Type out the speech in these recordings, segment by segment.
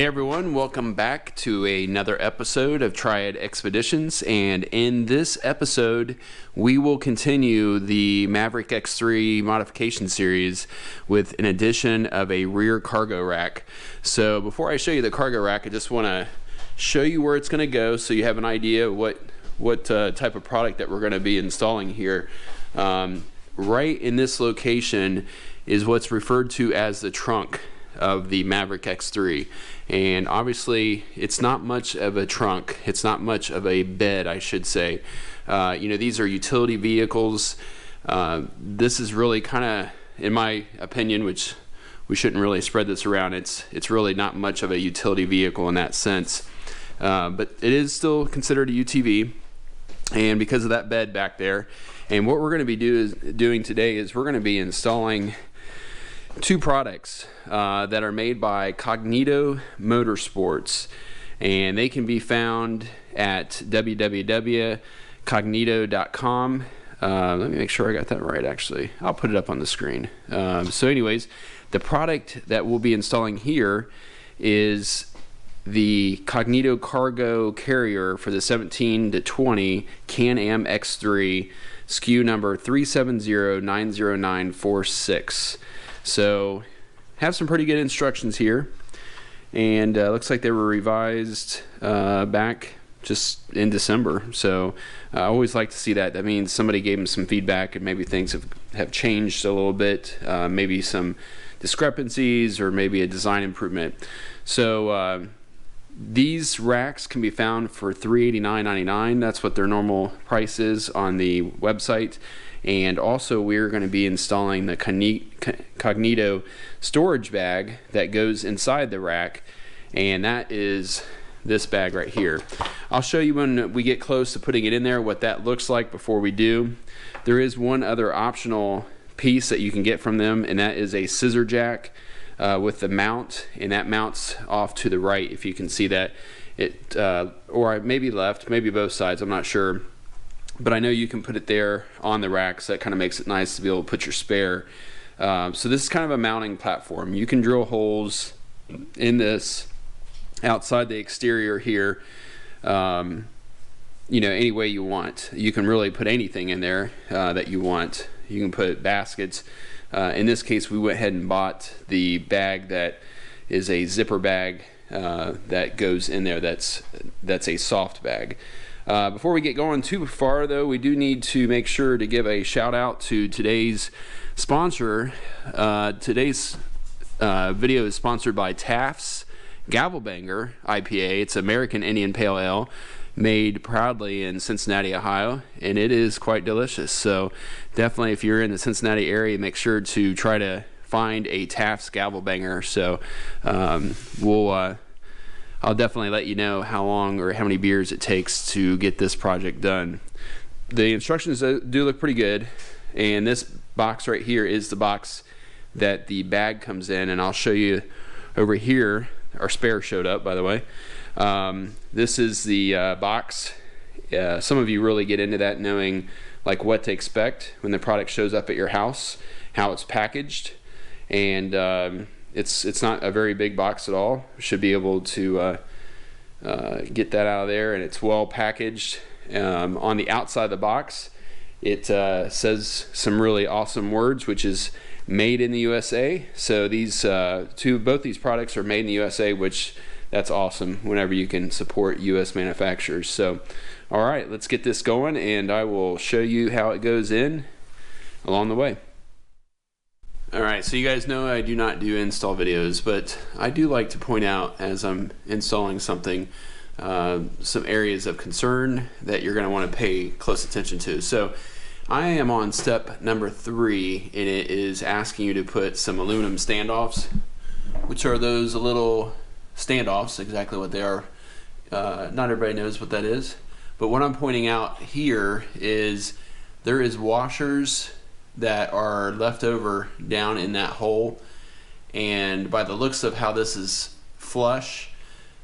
Hey everyone, welcome back to another episode of Triad Expeditions, and in this episode we will continue the Maverick X3 Modification Series with an addition of a rear cargo rack. So before I show you the cargo rack, I just want to show you where it's going to go so you have an idea what type of product that we're going to be installing here. Right in this location is what's referred to as the trunk of the Maverick X3, and obviously it's not much of a trunk, it's not much of a bed, I should say. These are utility vehicles. This is really kind of, in my opinion, which we shouldn't really spread this around, it's really not much of a utility vehicle in that sense, but it is still considered a UTV, and because of that bed back there. And what we're going to be doing today is we're going to be installing two products that are made by Cognito Motorsports, and they can be found at www.cognito.com. Let me make sure I got that right. Actually, I'll put it up on the screen. So anyways, the product that we'll be installing here is the Cognito Cargo Carrier for the 17 to 20 Am X3, SKU number 370-90946. So have some pretty good instructions here, and looks like they were revised back just in December. So I always like to see that. That means somebody gave them some feedback and maybe things have changed a little bit, maybe some discrepancies or maybe a design improvement. So these racks can be found for $389.99. That's what their normal price is on the website. And also we're going to be installing the Cognito storage bag that goes inside the rack, and that is this bag right here. I'll show you when we get close to putting it in there what that looks like before we do. There is one other optional piece that you can get from them, and that is a scissor jack with the mount, and that mounts off to the right, if you can see that. Or maybe left, maybe both sides, I'm not sure. But I know you can put it there on the rack, so that kind of makes it nice to be able to put your spare. So this is kind of a mounting platform. You can drill holes in this outside the exterior here, any way you want. You can really put anything in there that you want. You can put baskets. In this case, we went ahead and bought the bag that is a zipper bag that goes in there. That's a soft bag. Before we get going too far, though, we do need to make sure to give a shout out to today's sponsor. Today's video is sponsored by Taft's Gavelbanger IPA. It's American Indian Pale Ale, made proudly in Cincinnati, Ohio, and it is quite delicious. So definitely, if you're in the Cincinnati area, make sure to try to find a Taft's Gavelbanger. So I'll definitely let you know how long or how many beers it takes to get this project done. The instructions do look pretty good, and this box right here is the box that the bag comes in, and I'll show you over here. Our spare showed up, by the way. This is the box. Some of you really get into that, knowing like what to expect when the product shows up at your house, how it's packaged, and it's not a very big box at all. Should be able to get that out of there, and it's well packaged. On the outside of the box, it says some really awesome words, which is made in the USA. So these both these products are made in the USA, which that's awesome whenever you can support US manufacturers. So all right, let's get this going, and I will show you how it goes in along the way. Alright, so you guys know I do not do install videos, but I do like to point out as I'm installing something some areas of concern that you're going to want to pay close attention to. So I am on step number 3, and it is asking you to put some aluminum standoffs, which are those little standoffs, exactly what they are. Not everybody knows what that is, but what I'm pointing out here is there is washers that are left over down in that hole, and by the looks of how this is flush,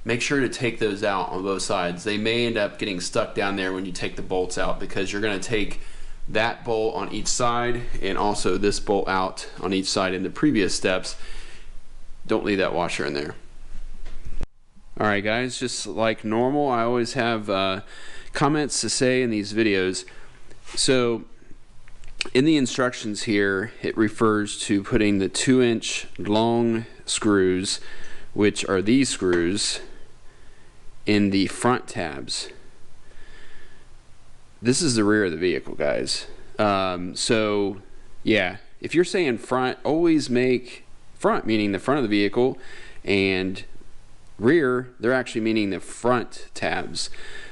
make sure to take those out on both sides. They may end up getting stuck down there when you take the bolts out, because you're going to take that bolt on each side and also this bolt out on each side in the previous steps. Don't leave that washer in there. Alright guys, just like normal, I always have comments to say in these videos. So in the instructions here, it refers to putting the 2-inch long screws, which are these screws, in the front tabs. This is the rear of the vehicle, guys. So yeah, if you're saying front, always make front meaning the front of the vehicle, and rear, they're actually meaning the front tabs.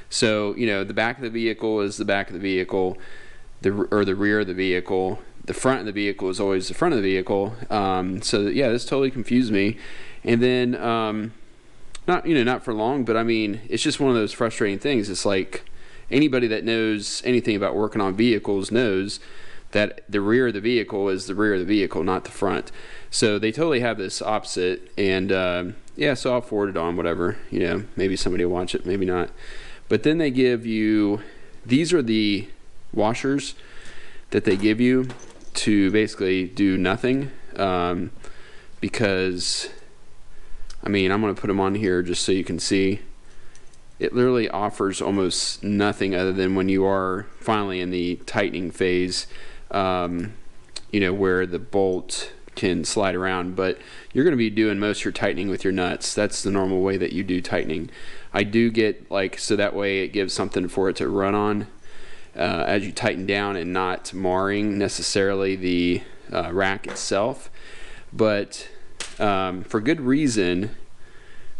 So, you know, the back of the vehicle is the back of the vehicle, or the rear of the vehicle. The front of the vehicle is always the front of the vehicle. So yeah, this totally confused me. And then, not for long, but I mean, it's just one of those frustrating things. It's like anybody that knows anything about working on vehicles knows that the rear of the vehicle is the rear of the vehicle, not the front. So they totally have this opposite, and yeah, so I'll forward it on, whatever, you know, maybe somebody will watch it, maybe not. But then they give you, these are the washers that they give you to basically do nothing, because, I mean, I'm going to put them on here just so you can see. It literally offers almost nothing other than when you are finally in the tightening phase, you know, where the bolt can slide around, but you're going to be doing most of your tightening with your nuts. That's the normal way that you do tightening. I do get, like, so that way it gives something for it to run on as you tighten down, and not marring necessarily the rack itself. But for good reason,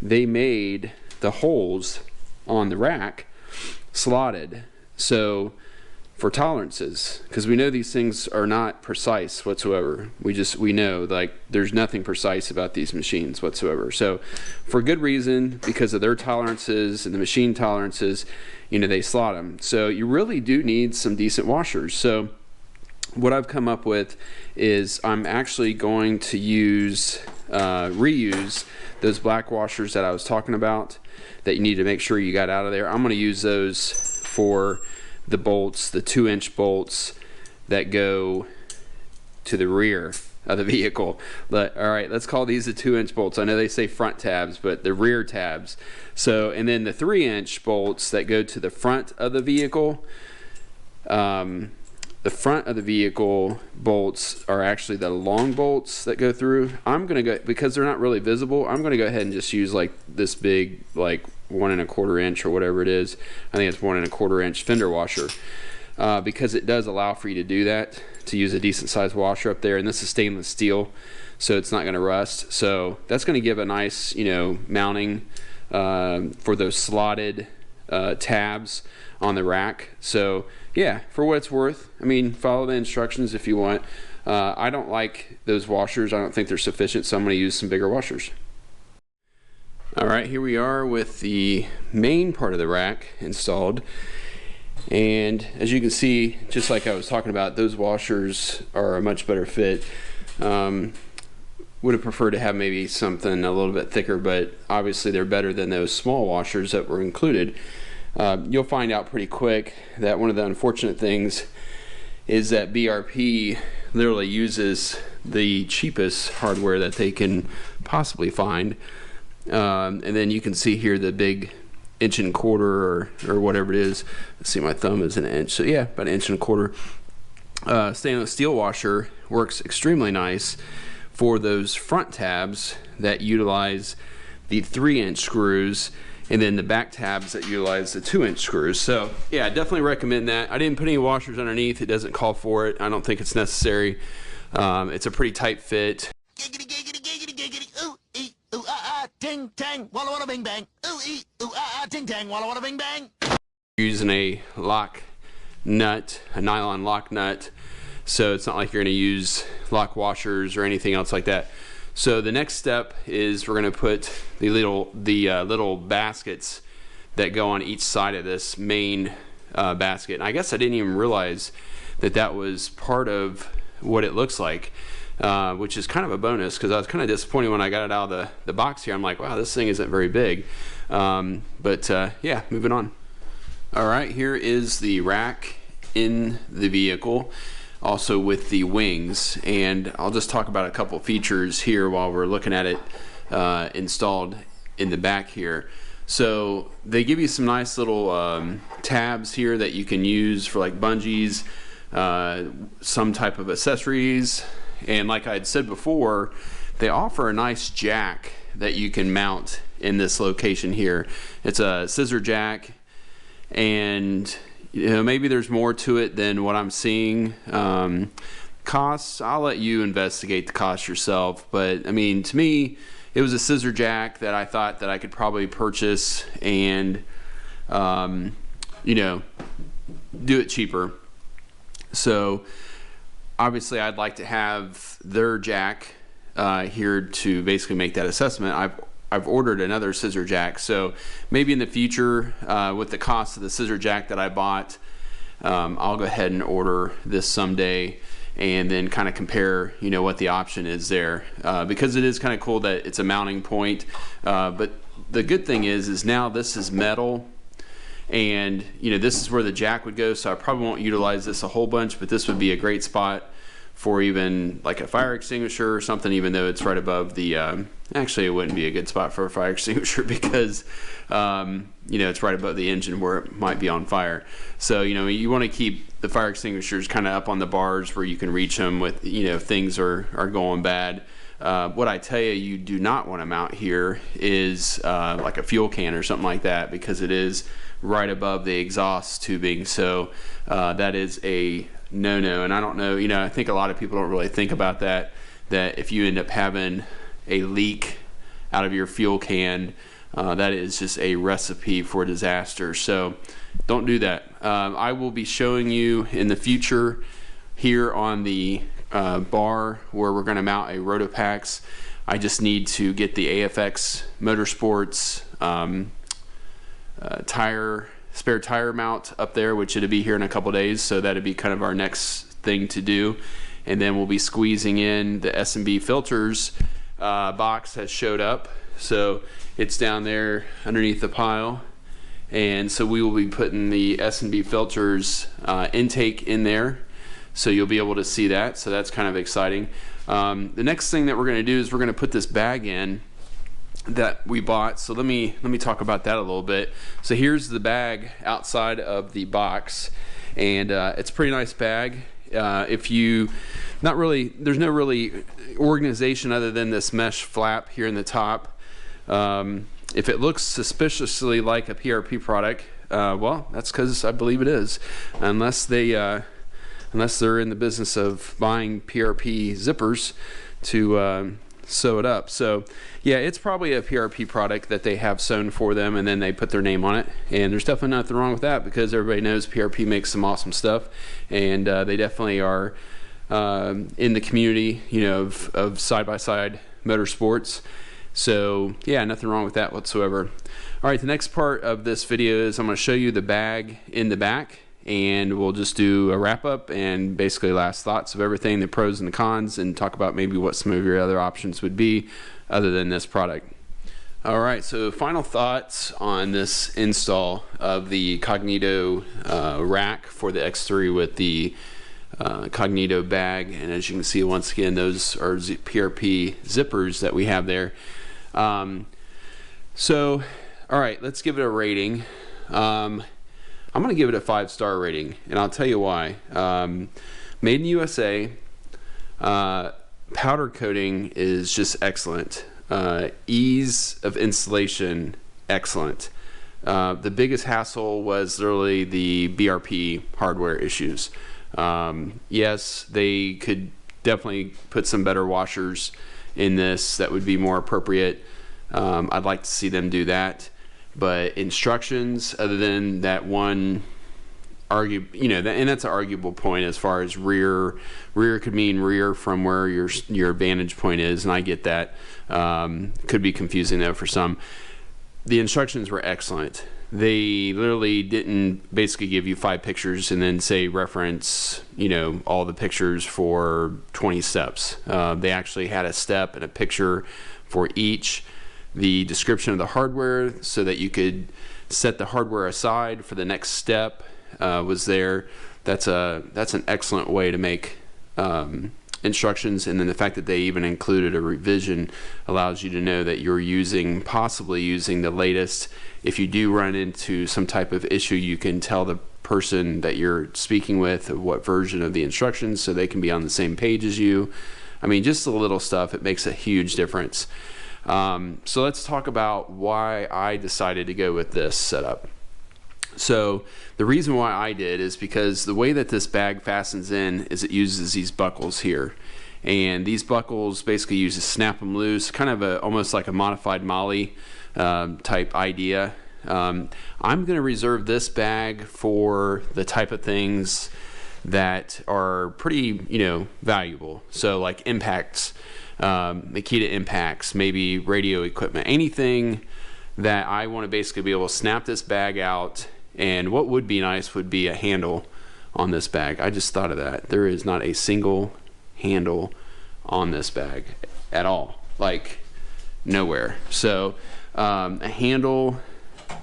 they made the holes on the rack slotted, so for tolerances, because we know these things are not precise whatsoever. We know, like, there's nothing precise about these machines whatsoever. So for good reason, because of their tolerances and the machine tolerances, you know, they slot them. So you really do need some decent washers. So what I've come up with is I'm actually going to use reuse those black washers that I was talking about that you need to make sure you got out of there. I'm going to use those for the bolts, the 2-inch bolts that go to the rear of the vehicle. But all right, let's call these the 2-inch bolts. I know they say front tabs, but the rear tabs. So, and then the 3-inch bolts that go to the front of the vehicle. The front of the vehicle bolts are actually the long bolts that go through. I'm gonna go, because they're not really visible, I'm gonna go ahead and just use like this big, like 1 1/4 inch or whatever it is. I think it's 1 1/4 inch fender washer, because it does allow for you to do that, to use a decent sized washer up there. And this is stainless steel, so it's not gonna rust. So that's gonna give a nice, you know, mounting for those slotted tabs on the rack. So yeah, for what it's worth, I mean, follow the instructions if you want. I don't like those washers. I don't think they're sufficient, so I'm going to use some bigger washers. Alright, here we are with the main part of the rack installed. And as you can see, just like I was talking about, those washers are a much better fit. Would have preferred to have maybe something a little bit thicker, but obviously they're better than those small washers that were included. You'll find out pretty quick that one of the unfortunate things is that BRP literally uses the cheapest hardware that they can possibly find. And then you can see here the big 1 1/4 or whatever it is. Let's see, my thumb is an inch, so yeah, about 1 1/4. Stainless steel washer works extremely nice for those front tabs that utilize the 3-inch screws, and then the back tabs that utilize the 2-inch screws. So yeah, I definitely recommend that. I didn't put any washers underneath. It doesn't call for it. I don't think it's necessary. It's a pretty tight fit. Giggity, giggity, giggity, giggity, ooh, ee, ooh, ah, ah, ting, tang, walla, walla, bing, bang. Ooh, ee, ooh, ah, ah, ting, tang, walla, walla, bing, bang. Using a lock nut, a nylon lock nut, so it's not like you're going to use lock washers or anything else like that. So the next step is we're going to put the little baskets that go on each side of this main basket. And I guess I didn't even realize that that was part of what it looks like, which is kind of a bonus, because I was kind of disappointed when I got it out of the box here. I'm like, wow, this thing isn't very big. But yeah, moving on. All right, here is the rack in the vehicle, also with the wings, and I'll just talk about a couple features here while we're looking at it installed. in the back here. So they give you some nice little tabs here that you can use for like bungees, some type of accessories, and like I had said before, they offer a nice jack that you can mount in this location here. It's a scissor jack, and you know, maybe there's more to it than what I'm seeing. Costs, I'll let you investigate the cost yourself, but I mean, to me, it was a scissor jack that I thought that I could probably purchase and you know, do it cheaper. So obviously I'd like to have their jack here to basically make that assessment. I've ordered another scissor jack, so maybe in the future, with the cost of the scissor jack that I bought, I'll go ahead and order this someday, and then kind of compare, you know, what the option is there, because it is kind of cool that it's a mounting point. But the good thing is now this is metal, and you know, this is where the jack would go, so I probably won't utilize this a whole bunch, but this would be a great spot for even like a fire extinguisher or something, even though it's right above the actually it wouldn't be a good spot for a fire extinguisher because you know, it's right above the engine where it might be on fire. So you know, you want to keep the fire extinguishers kind of up on the bars where you can reach them with, you know, if things are going bad. What I tell you, you do not want to mount here is like a fuel can or something like that, because it is right above the exhaust tubing. So that is a no-no. And I don't know, you know, I think a lot of people don't really think about that if you end up having a leak out of your fuel can, that is just a recipe for disaster. So don't do that. I will be showing you in the future here on the bar where we're going to mount a Rotopax. I just need to get the AFX Motorsports spare tire mount up there, which it'll be here in a couple days, so that'll be kind of our next thing to do. And then we'll be squeezing in the S&B filters. Box has showed up, so it's down there underneath the pile, and so we will be putting the S&B filters intake in there, so you'll be able to see that. So that's kind of exciting. The next thing that we're going to do is we're going to put this bag in that we bought. So let me talk about that a little bit. So here's the bag outside of the box, and it's a pretty nice bag. If you there's no really organization other than this mesh flap here in the top. If it looks suspiciously like a PRP product, well, that's because I believe it is, unless they're in the business of buying PRP zippers to sew it up. So yeah, it's probably a PRP product that they have sewn for them, and then they put their name on it, and there's definitely nothing wrong with that, because everybody knows PRP makes some awesome stuff, and they definitely are in the community, you know, of side-by-side motorsports. So yeah, nothing wrong with that whatsoever. All right, the next part of this video is I'm going to show you the bag in the back, and we'll just do a wrap-up and basically last thoughts of everything, the pros and the cons, and talk about maybe what some of your other options would be other than this product. All right, so final thoughts on this install of the Cognito rack for the X3 with the Cognito bag. And as you can see, once again, those are PRP zippers that we have there. So all right, let's give it a rating. I'm going to give it a 5-star rating, and I'll tell you why. Made in USA, powder coating is just excellent. Ease of installation, excellent. The biggest hassle was literally the BRP hardware issues. Yes, they could definitely put some better washers in this that would be more appropriate. I'd like to see them do that. But instructions, other than that one you know, and that's an arguable point as far as rear could mean rear from where your vantage point is, and I get that. Could be confusing though for some. The instructions were excellent. They literally didn't basically give you 5 pictures and then say reference, you know, all the pictures for 20 steps. They actually had a step and a picture for each. The description of the hardware so that you could set the hardware aside for the next step was there. That's an excellent way to make instructions, and then the fact that they even included a revision allows you to know that you're possibly using the latest. If you do run into some type of issue, you can tell the person that you're speaking with what version of the instructions, so they can be on the same page as you. I mean, just the little stuff, it makes a huge difference. So let's talk about why I decided to go with this setup. So the reason why I did is because the way that this bag fastens in is it uses these buckles here, and these buckles basically use to snap them loose, kind of almost like a modified Molly type idea. I'm going to reserve this bag for the type of things that are pretty, valuable. So like impacts, Makita impacts, maybe radio equipment, anything that I want to basically be able to snap this bag out. And what would be nice would be a handle on this bag. I just thought of that. There is not a single handle on this bag at all, like nowhere. So a handle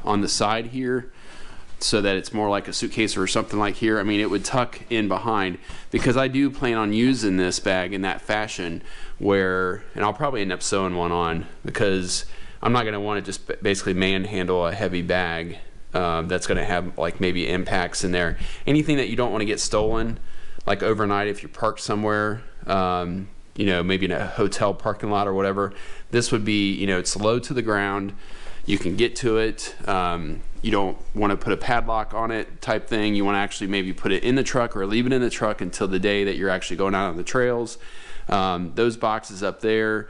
on the side here, so that it's more like a suitcase or something like here. I mean, it would tuck in behind, because I do plan on using this bag in that fashion where, and I'll probably end up sewing one on, because I'm not going to want to just basically manhandle a heavy bag that's going to have like maybe impacts in there. Anything that you don't want to get stolen, like overnight if you're parked somewhere, maybe in a hotel parking lot or whatever. This would be, it's low to the ground. You can get to it. You don't want to put a padlock on it type thing. You want to actually maybe put it in the truck or leave it in the truck until the day that you're actually going out on the trails. Those boxes up there,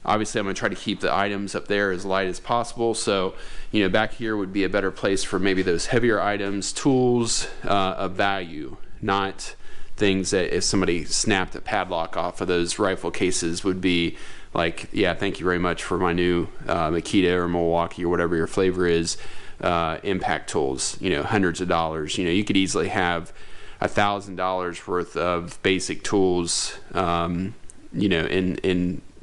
obviously I'm going to try to keep the items up there as light as possible. So, back here would be a better place for maybe those heavier items, tools of value, not things that if somebody snapped a padlock off of those rifle cases would be like, yeah, thank you very much for my new Makita or Milwaukee or whatever your flavor is, impact tools, hundreds of dollars. You could easily have $1,000 worth of basic tools, in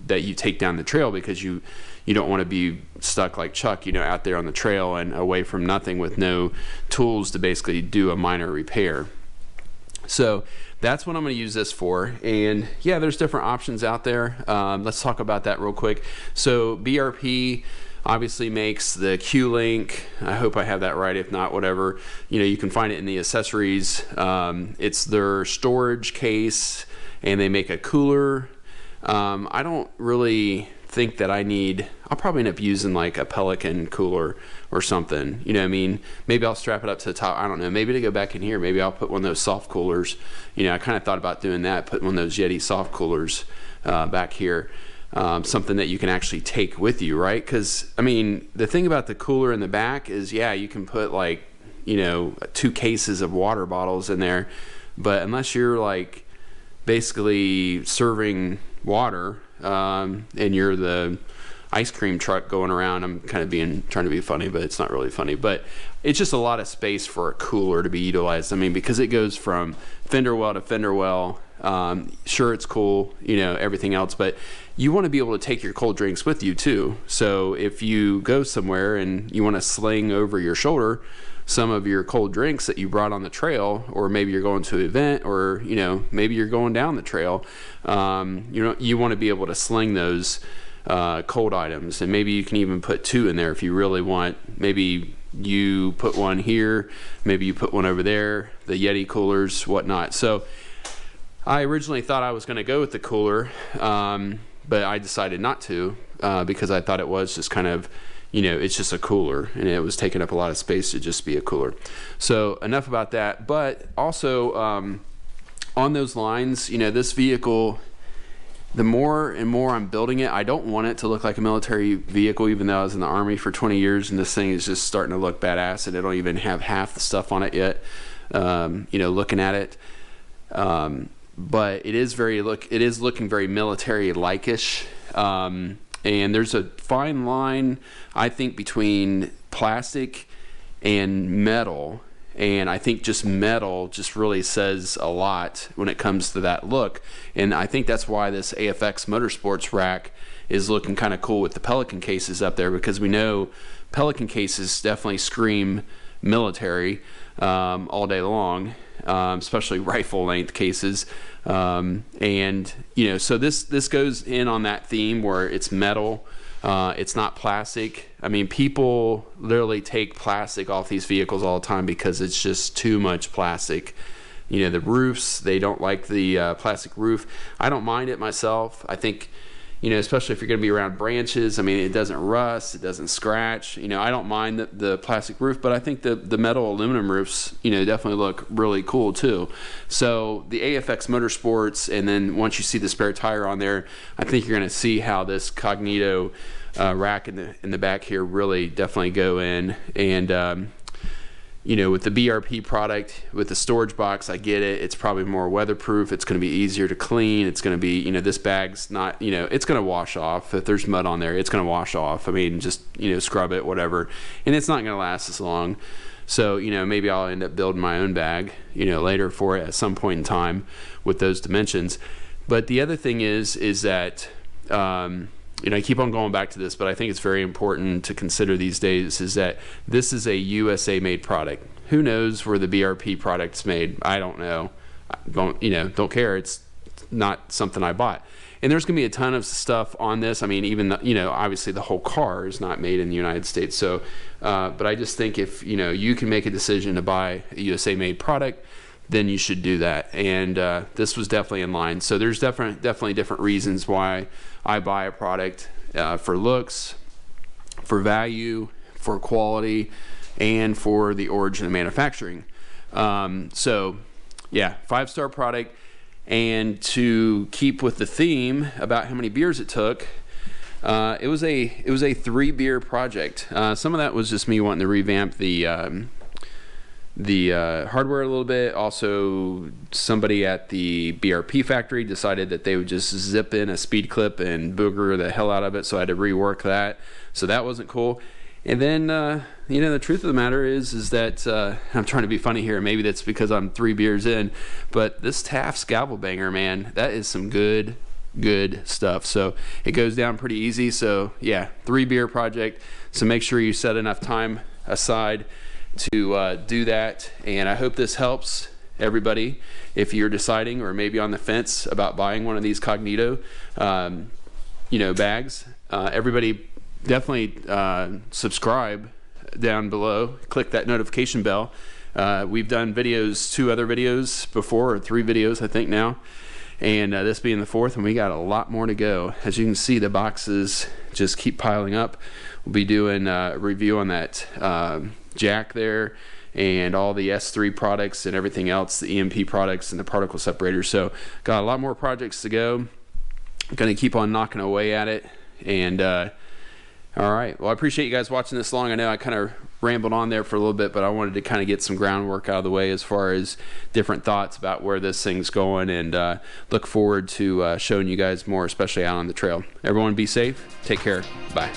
that you take down the trail, because you don't want to be stuck like Chuck, out there on the trail and away from nothing with no tools to basically do a minor repair. So that's what I'm going to use this for. And yeah, there's different options out there. Let's talk about that real quick. So BRP obviously makes the Q-Link. I hope I have that right. If not, whatever. You can find it in the accessories. It's their storage case, and they make a cooler. I don't really think that I'll probably end up using like a Pelican cooler or something, maybe I'll strap it up to the top. I don't know, maybe to go back in here, maybe I'll put one of those soft coolers. I kind of thought about doing that, putting one of those Yeti soft coolers back here, something that you can actually take with you, right? Because the thing about the cooler in the back is, yeah, you can put like 2 cases of water bottles in there, but unless you're like basically serving water, and you're the ice cream truck going around, I'm kind of trying to be funny, but it's not really funny, but it's just a lot of space for a cooler to be utilized. Because it goes from fender well to fender well. Sure, it's cool, everything else, but you want to be able to take your cold drinks with you too. So if you go somewhere and you want to sling over your shoulder some of your cold drinks that you brought on the trail, or maybe you're going to an event, or maybe you're going down the trail, you want to be able to sling those cold items, and maybe you can even put 2 in there if you really want. Maybe you put one here, maybe you put one over there, the Yeti coolers, whatnot. So I originally thought I was going to go with the cooler, but I decided not to, because I thought it was just kind of, it's just a cooler, and it was taking up a lot of space to just be a cooler. So enough about that. But also on those lines, this vehicle, the more and more I'm building it, I don't want it to look like a military vehicle, even though I was in the Army for 20 years, and this thing is just starting to look badass, and it don't even have half the stuff on it yet, looking at it. But it is looking very military-like-ish. And there's a fine line, I think, between plastic and metal. And I think just metal just really says a lot when it comes to that look. And I think that's why this AFX Motorsports rack is looking kind of cool with the Pelican cases up there, because we know Pelican cases definitely scream military all day long. especially rifle length cases. And you know, so this goes in on that theme where it's metal, it's not plastic. I mean, people literally take plastic off these vehicles all the time because it's just too much plastic. You know, the roofs, they don't like the plastic roof. I don't mind it myself. I think, you know, especially if you're going to be around branches, I mean, it doesn't rust, it doesn't scratch. You know, I don't mind the plastic roof, but I think the metal aluminum roofs, you know, definitely look really cool too. So the AFX Motorsports, and then once you see the spare tire on there, I think you're going to see how this Cognito rack in the back here really definitely go in. And you know, with the BRP product, with the storage box, I get it. It's probably more weatherproof. It's going to be easier to clean. It's going to be, you know, this bag's not, you know, it's going to wash off. If there's mud on there, it's going to wash off. I mean, just, you know, scrub it, whatever. And it's not going to last as long. So, you know, maybe I'll end up building my own bag, you know, later for it at some point in time with those dimensions. But the other thing is that, you know, I keep on going back to this, but I think it's very important to consider these days is that this is a USA made product. Who knows where the BRP product's made? I don't know. Don't care. It's not something I bought. And there's going to be a ton of stuff on this. I mean, even you know, obviously the whole car is not made in the United States. So, but I just think if, you know, you can make a decision to buy a USA made product, then you should do that. And this was definitely in line. So there's definitely different reasons why I buy a product, for looks, for value, for quality, and for the origin of manufacturing. So yeah, 5-star product. And to keep with the theme about how many beers it took, it was a 3-beer project. Some of that was just me wanting to revamp the hardware a little bit. Also, somebody at the BRP factory decided that they would just zip in a speed clip and booger the hell out of it, so I had to rework that. So that wasn't cool. And then, you know, the truth of the matter is that I'm trying to be funny here. Maybe that's because I'm 3 beers in, but this Taft's Gavel Banger, man, that is some good stuff. So it goes down pretty easy. So yeah, 3-beer project. So make sure you set enough time aside to do that. And I hope this helps everybody if you're deciding or maybe on the fence about buying one of these Cognito you know, bags. Everybody definitely subscribe down below, click that notification bell. We've done videos, 2 other videos before, or 3 videos I think now, and this being the 4th, and we got a lot more to go. As you can see, the boxes just keep piling up. We'll be doing a review on that jack there, and all the S3 products and everything else, the EMP products and the particle separators. So got a lot more projects to go. Gonna keep on knocking away at it. And all right, well, I appreciate you guys watching this long. I know I kind of rambled on there for a little bit, but I wanted to kind of get some groundwork out of the way as far as different thoughts about where this thing's going, and look forward to showing you guys more, especially out on the trail. Everyone be safe, take care, bye.